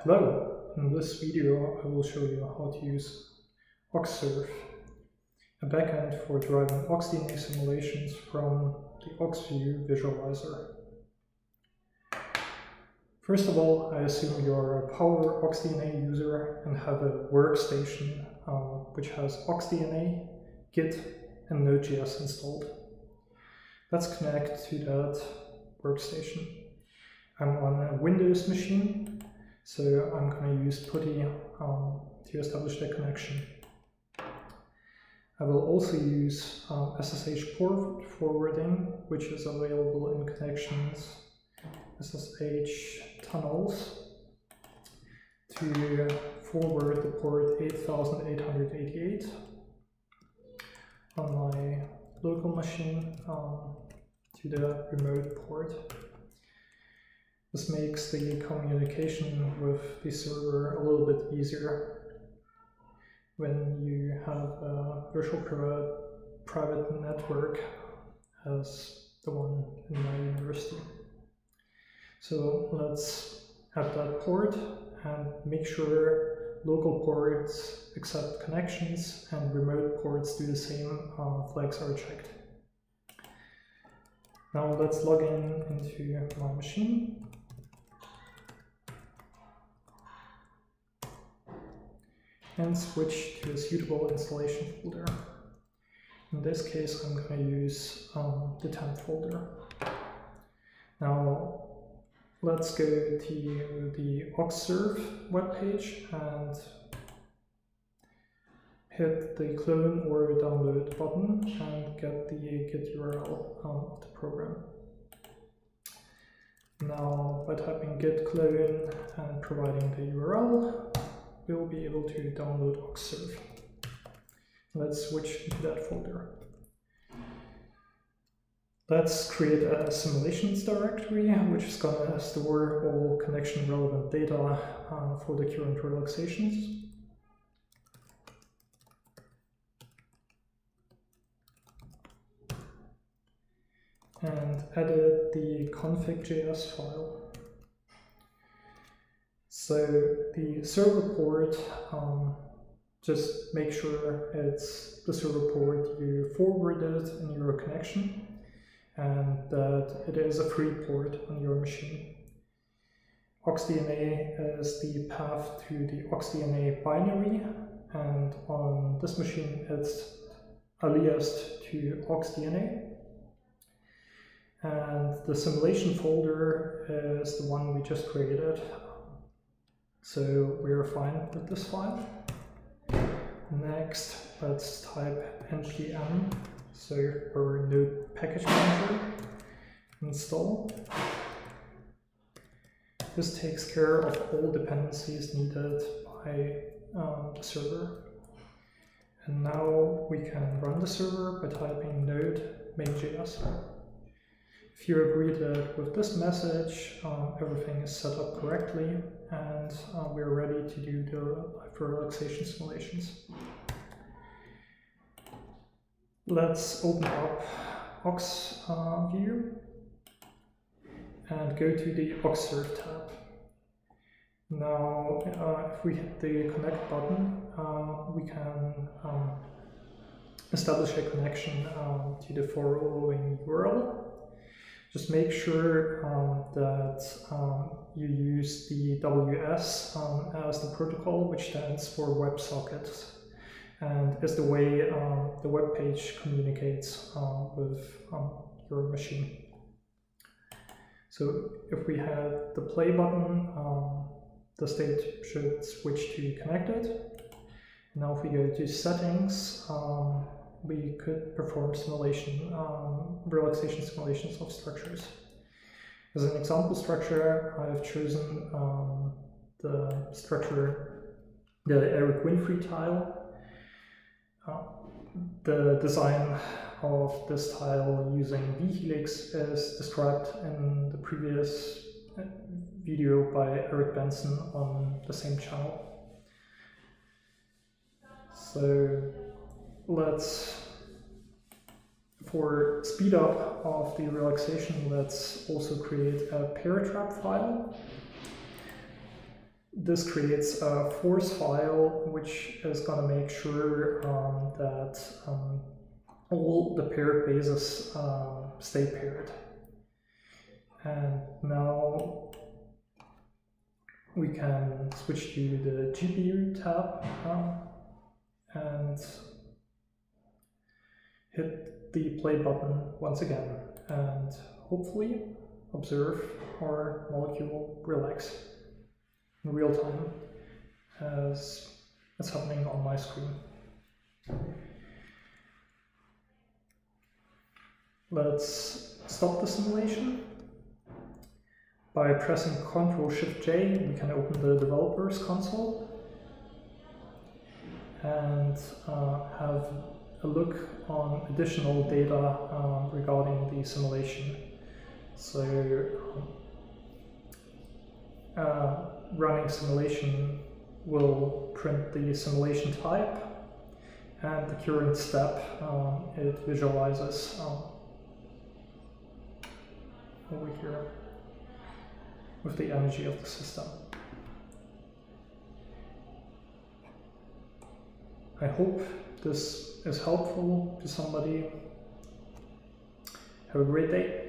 Hello, in this video I will show you how to use OxServe, a backend for driving OxDNA simulations from the OxView visualizer. First of all, I assume you're a Power OxDNA user and have a workstation which has OxDNA, Git, and Node.js installed. Let's connect to that workstation. I'm on a Windows machine, so I'm going to use PuTTY to establish the connection. I will also use SSH port forwarding, which is available in connections SSH tunnels, to forward the port 8888 on my local machine to the remote port. This makes the communication with the server a little bit easier when you have a virtual private network as the one in my university. So let's have that port and make sure local ports accept connections and remote ports do the same. Flags are checked. Now let's log into my machine. And switch to a suitable installation folder. In this case, I'm going to use the temp folder. Now, let's go to the OxServe webpage and hit the clone or download button and get the Git URL of the program. Now, by typing git clone and providing the URL, we'll be able to download OxServe. Let's switch into that folder. Let's create a simulations directory, which is going to store all connection relevant data for the current relaxations. And edit the config.js file. So the server port, just make sure it's the server port you forwarded in your connection and that it is a free port on your machine. OxDNA is the path to the OxDNA binary, and on this machine it's aliased to OxDNA. And the simulation folder is the one we just created. So we're fine with this file. Next, let's type npm, so for node package manager, install. This takes care of all dependencies needed by the server. And now we can run the server by typing node main.js. If you agree that with this message everything is set up correctly and we're ready to do the live relaxation simulations. Let's open up OxView and go to the OxServe tab. Now if we hit the connect button, we can establish a connection to the following URL. Just make sure that you use the WS as the protocol, which stands for WebSocket, and is the way the web page communicates with your machine. So if we had the play button, the state should switch to connected. Now if we go to settings, we could perform relaxation simulations of structures. As an example structure, I've chosen the structure, the Eric Winfrey tile. The design of this tile using vhelix is described in the previous video by Eric Benson on the same channel. So let's, for speed up of the relaxation, let's also create a paratrap file. this creates a force file which is going to make sure that all the paired bases stay paired. And now we can switch to the GPU tab and hit the play button once again, and hopefully observe our molecule relax in real time as it's happening on my screen. Let's stop the simulation. By pressing Ctrl-Shift-J, we can open the developer's console and have a look on additional data regarding the simulation. So running simulation will print the simulation type and the current step it visualizes over here with the energy of the system. I hope this is helpful to somebody. Have a great day.